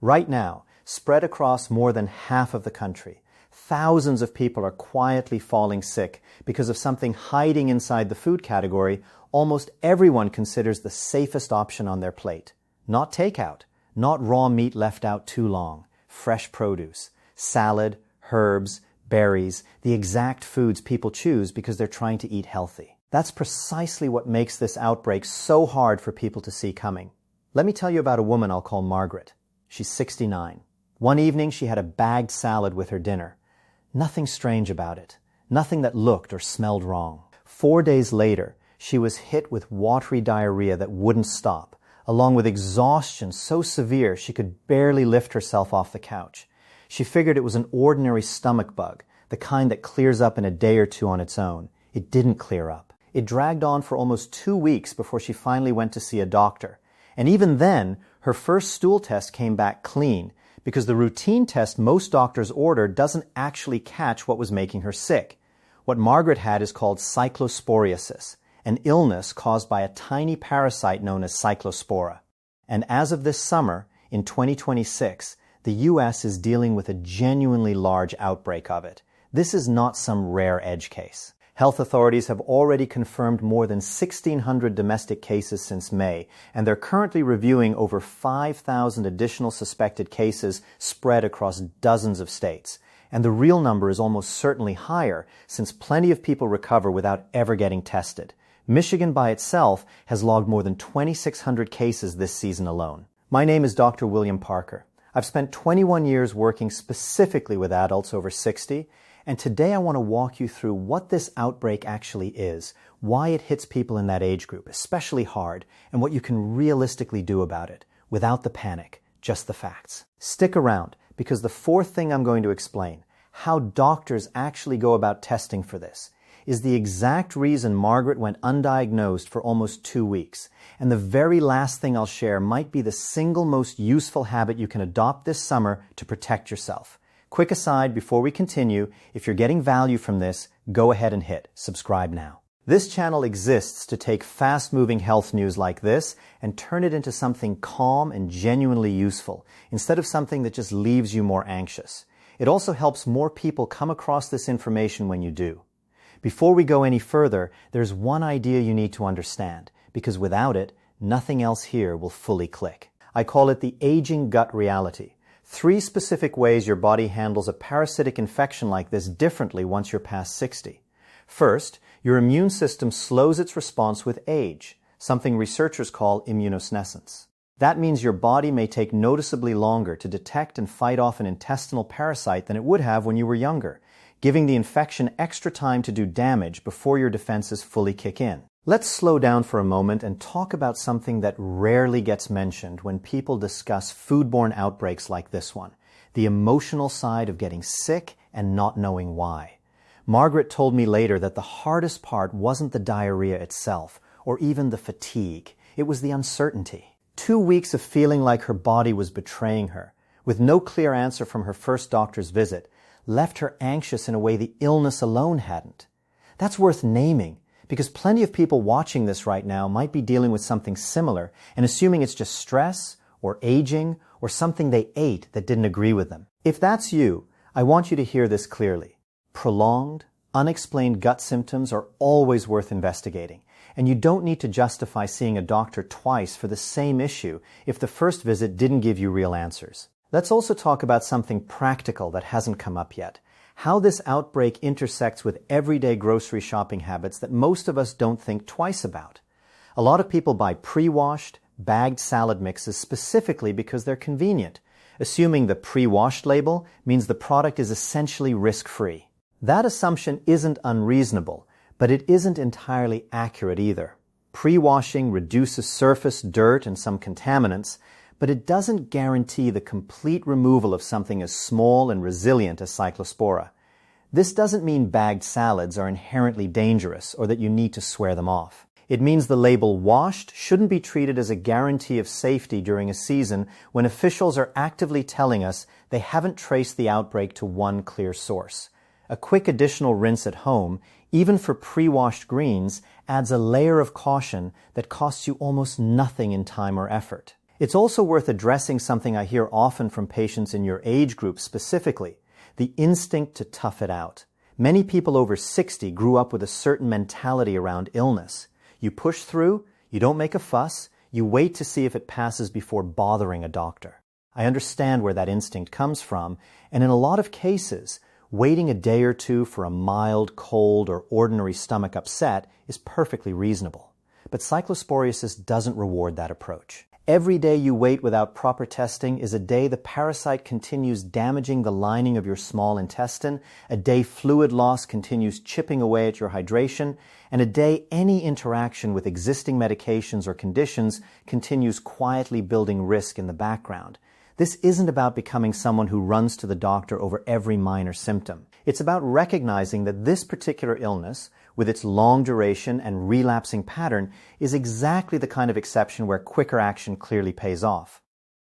Right now, spread across more than half of the country, thousands of people are quietly falling sick because of something hiding inside the food category almost everyone considers the safest option on their plate. Not takeout, not raw meat left out too long, fresh produce, salad, herbs, berries, the exact foods people choose because they're trying to eat healthy. That's precisely what makes this outbreak so hard for people to see coming. Let me tell you about a woman I'll call Margaret. She's 69. One evening she had a bagged salad with her dinner. Nothing strange about it. Nothing that looked or smelled wrong. 4 days later, she was hit with watery diarrhea that wouldn't stop, along with exhaustion so severe she could barely lift herself off the couch. She figured it was an ordinary stomach bug, the kind that clears up in a day or two on its own. It didn't clear up. It dragged on for almost 2 weeks before she finally went to see a doctor. And even then, her first stool test came back clean, because the routine test most doctors order doesn't actually catch what was making her sick. What Margaret had is called cyclosporiasis, an illness caused by a tiny parasite known as cyclospora. And as of this summer, in 2026, the U.S. is dealing with a genuinely large outbreak of it. This is not some rare edge case. Health authorities have already confirmed more than 1,600 domestic cases since May, and they're currently reviewing over 5,000 additional suspected cases spread across dozens of states. And the real number is almost certainly higher, since plenty of people recover without ever getting tested. Michigan by itself has logged more than 2,600 cases this season alone. My name is Dr. William Parker. I've spent 21 years working specifically with adults over 60, and today I want to walk you through what this outbreak actually is, why it hits people in that age group especially hard, and what you can realistically do about it, without the panic, just the facts. Stick around, because the fourth thing I'm going to explain, how doctors actually go about testing for this, is the exact reason Margaret went undiagnosed for almost 2 weeks. And the very last thing I'll share might be the single most useful habit you can adopt this summer to protect yourself. Quick aside before we continue, if you're getting value from this, go ahead and hit subscribe now. This channel exists to take fast-moving health news like this and turn it into something calm and genuinely useful, instead of something that just leaves you more anxious. It also helps more people come across this information when you do. Before we go any further, there's one idea you need to understand, because without it, nothing else here will fully click. I call it the aging gut reality. 3 specific ways your body handles a parasitic infection like this differently once you're past 60. First, your immune system slows its response with age, something researchers call immunosenescence. That means your body may take noticeably longer to detect and fight off an intestinal parasite than it would have when you were younger, giving the infection extra time to do damage before your defenses fully kick in. Let's slow down for a moment and talk about something that rarely gets mentioned when people discuss foodborne outbreaks like this one, the emotional side of getting sick and not knowing why. Margaret told me later that the hardest part wasn't the diarrhea itself, or even the fatigue. It was the uncertainty. 2 weeks of feeling like her body was betraying her, with no clear answer from her first doctor's visit, left her anxious in a way the illness alone hadn't. That's worth naming, because plenty of people watching this right now might be dealing with something similar and assuming it's just stress or aging or something they ate that didn't agree with them. If that's you, I want you to hear this clearly. Prolonged, unexplained gut symptoms are always worth investigating, and you don't need to justify seeing a doctor twice for the same issue if the first visit didn't give you real answers. Let's also talk about something practical that hasn't come up yet. How this outbreak intersects with everyday grocery shopping habits that most of us don't think twice about. A lot of people buy pre-washed, bagged salad mixes specifically because they're convenient, assuming the pre-washed label means the product is essentially risk-free. That assumption isn't unreasonable, but it isn't entirely accurate either. Pre-washing reduces surface dirt and some contaminants, but it doesn't guarantee the complete removal of something as small and resilient as cyclospora. This doesn't mean bagged salads are inherently dangerous or that you need to swear them off. It means the label washed shouldn't be treated as a guarantee of safety during a season when officials are actively telling us they haven't traced the outbreak to one clear source. A quick additional rinse at home, even for pre-washed greens, adds a layer of caution that costs you almost nothing in time or effort. It's also worth addressing something I hear often from patients in your age group specifically, the instinct to tough it out. Many people over 60 grew up with a certain mentality around illness. You push through, you don't make a fuss, you wait to see if it passes before bothering a doctor. I understand where that instinct comes from, and in a lot of cases, waiting a day or two for a mild, cold, or ordinary stomach upset is perfectly reasonable. But cyclosporiosis doesn't reward that approach. Every day you wait without proper testing is a day the parasite continues damaging the lining of your small intestine, a day fluid loss continues chipping away at your hydration, and a day any interaction with existing medications or conditions continues quietly building risk in the background. This isn't about becoming someone who runs to the doctor over every minor symptom. It's about recognizing that this particular illness, with its long duration and relapsing pattern, is exactly the kind of exception where quicker action clearly pays off.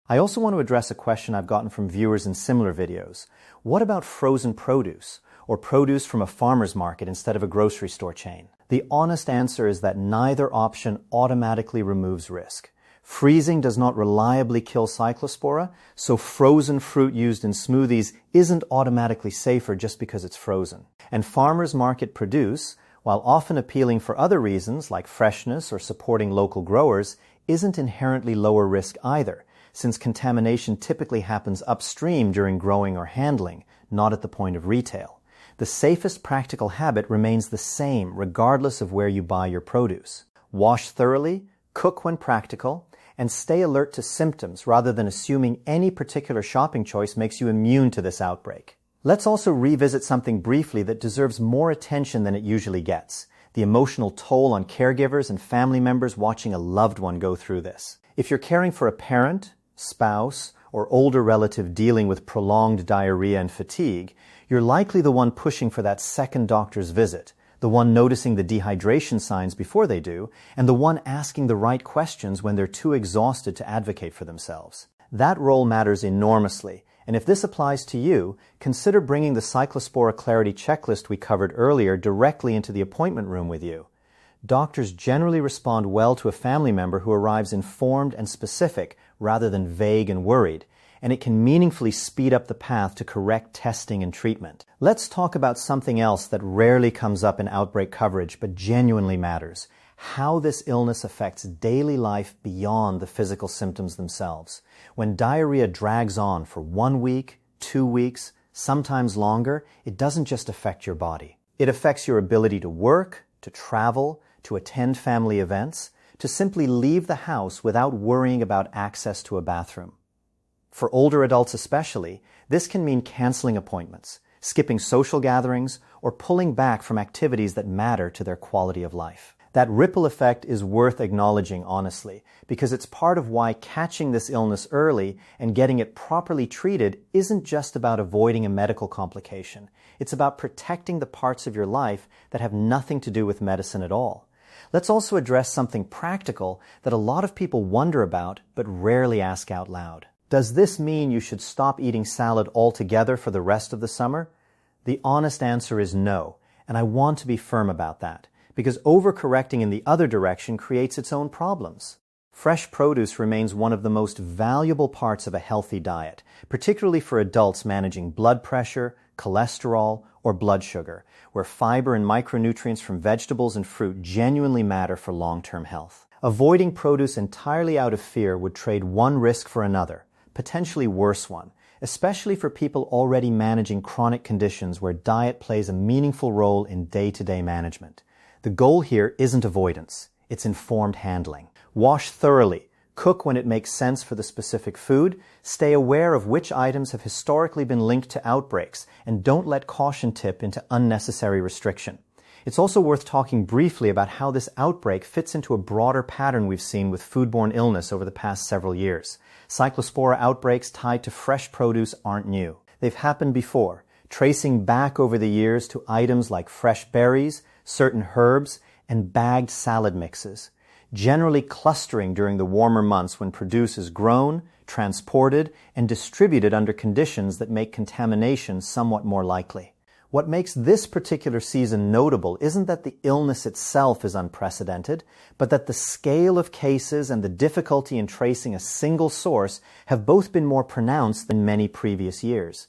I also want to address a question I've gotten from viewers in similar videos. What about frozen produce, or produce from a farmer's market instead of a grocery store chain? The honest answer is that neither option automatically removes risk. Freezing does not reliably kill cyclospora, so frozen fruit used in smoothies isn't automatically safer just because it's frozen. And farmers market produce, while often appealing for other reasons like freshness or supporting local growers, isn't inherently lower risk either, since contamination typically happens upstream during growing or handling, not at the point of retail. The safest practical habit remains the same regardless of where you buy your produce. Wash thoroughly, cook when practical, and stay alert to symptoms rather than assuming any particular shopping choice makes you immune to this outbreak. Let's also revisit something briefly that deserves more attention than it usually gets: the emotional toll on caregivers and family members watching a loved one go through this. If you're caring for a parent, spouse, or older relative dealing with prolonged diarrhea and fatigue, you're likely the one pushing for that second doctor's visit, the one noticing the dehydration signs before they do, and the one asking the right questions when they're too exhausted to advocate for themselves. That role matters enormously, and if this applies to you, consider bringing the Cyclospora Clarity checklist we covered earlier directly into the appointment room with you. Doctors generally respond well to a family member who arrives informed and specific rather than vague and worried, and it can meaningfully speed up the path to correct testing and treatment. Let's talk about something else that rarely comes up in outbreak coverage but genuinely matters: how this illness affects daily life beyond the physical symptoms themselves. When diarrhea drags on for 1 week, 2 weeks, sometimes longer, it doesn't just affect your body. It affects your ability to work, to travel, to attend family events, to simply leave the house without worrying about access to a bathroom. For older adults especially, this can mean canceling appointments, skipping social gatherings, or pulling back from activities that matter to their quality of life. That ripple effect is worth acknowledging honestly, because it's part of why catching this illness early and getting it properly treated isn't just about avoiding a medical complication. It's about protecting the parts of your life that have nothing to do with medicine at all. Let's also address something practical that a lot of people wonder about but rarely ask out loud. Does this mean you should stop eating salad altogether for the rest of the summer? The honest answer is no, and I want to be firm about that, because overcorrecting in the other direction creates its own problems. Fresh produce remains one of the most valuable parts of a healthy diet, particularly for adults managing blood pressure, cholesterol, or blood sugar, where fiber and micronutrients from vegetables and fruit genuinely matter for long-term health. Avoiding produce entirely out of fear would trade one risk for another, potentially worse one, especially for people already managing chronic conditions where diet plays a meaningful role in day-to-day management. The goal here isn't avoidance, it's informed handling. Wash thoroughly, cook when it makes sense for the specific food, stay aware of which items have historically been linked to outbreaks, and don't let caution tip into unnecessary restriction. It's also worth talking briefly about how this outbreak fits into a broader pattern we've seen with foodborne illness over the past several years. Cyclospora outbreaks tied to fresh produce aren't new. They've happened before, tracing back over the years to items like fresh berries, certain herbs, and bagged salad mixes, generally clustering during the warmer months when produce is grown, transported, and distributed under conditions that make contamination somewhat more likely. What makes this particular season notable isn't that the illness itself is unprecedented, but that the scale of cases and the difficulty in tracing a single source have both been more pronounced than many previous years.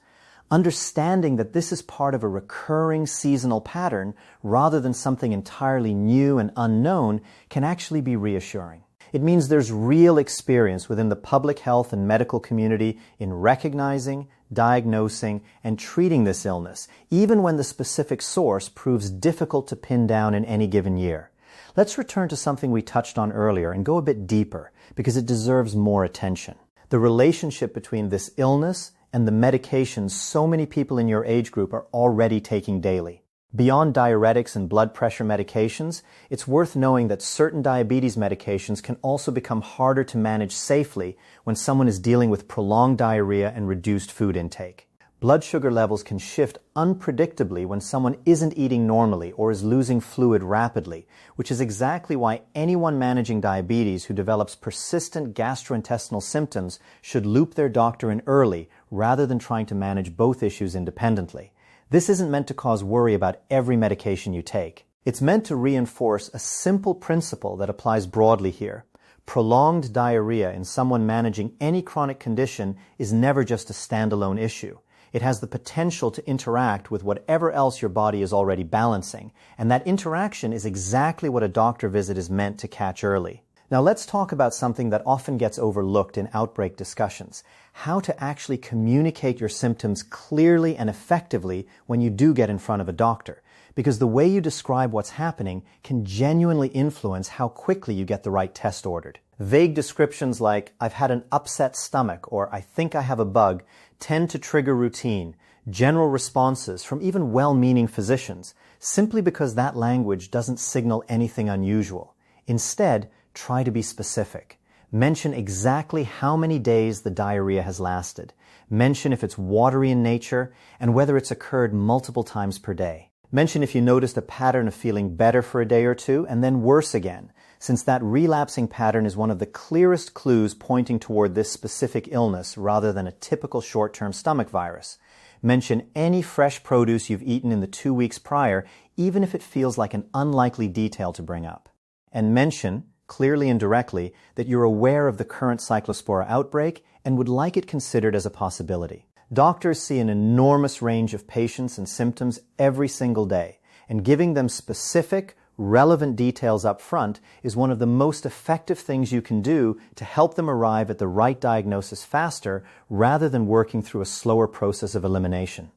Understanding that this is part of a recurring seasonal pattern rather than something entirely new and unknown can actually be reassuring. It means there's real experience within the public health and medical community in recognizing, diagnosing, and treating this illness, even when the specific source proves difficult to pin down in any given year. Let's return to something we touched on earlier and go a bit deeper, because it deserves more attention. The relationship between this illness and the medications so many people in your age group are already taking daily. Beyond diuretics and blood pressure medications, it's worth knowing that certain diabetes medications can also become harder to manage safely when someone is dealing with prolonged diarrhea and reduced food intake. Blood sugar levels can shift unpredictably when someone isn't eating normally or is losing fluid rapidly, which is exactly why anyone managing diabetes who develops persistent gastrointestinal symptoms should loop their doctor in early rather than trying to manage both issues independently. This isn't meant to cause worry about every medication you take. It's meant to reinforce a simple principle that applies broadly here. Prolonged diarrhea in someone managing any chronic condition is never just a standalone issue. It has the potential to interact with whatever else your body is already balancing, and that interaction is exactly what a doctor visit is meant to catch early. Now let's talk about something that often gets overlooked in outbreak discussions: how to actually communicate your symptoms clearly and effectively when you do get in front of a doctor, because the way you describe what's happening can genuinely influence how quickly you get the right test ordered. Vague descriptions like, "I've had an upset stomach," or "I think I have a bug," tend to trigger routine, general responses from even well-meaning physicians, simply because that language doesn't signal anything unusual. Instead, try to be specific. Mention exactly how many days the diarrhea has lasted. Mention if it's watery in nature and whether it's occurred multiple times per day. Mention if you noticed a pattern of feeling better for a day or two and then worse again, since that relapsing pattern is one of the clearest clues pointing toward this specific illness rather than a typical short-term stomach virus. Mention any fresh produce you've eaten in the 2 weeks prior, even if it feels like an unlikely detail to bring up. And mention, clearly and directly, that you're aware of the current Cyclospora outbreak and would like it considered as a possibility. Doctors see an enormous range of patients and symptoms every single day, and giving them specific, relevant details up front is one of the most effective things you can do to help them arrive at the right diagnosis faster rather than working through a slower process of elimination.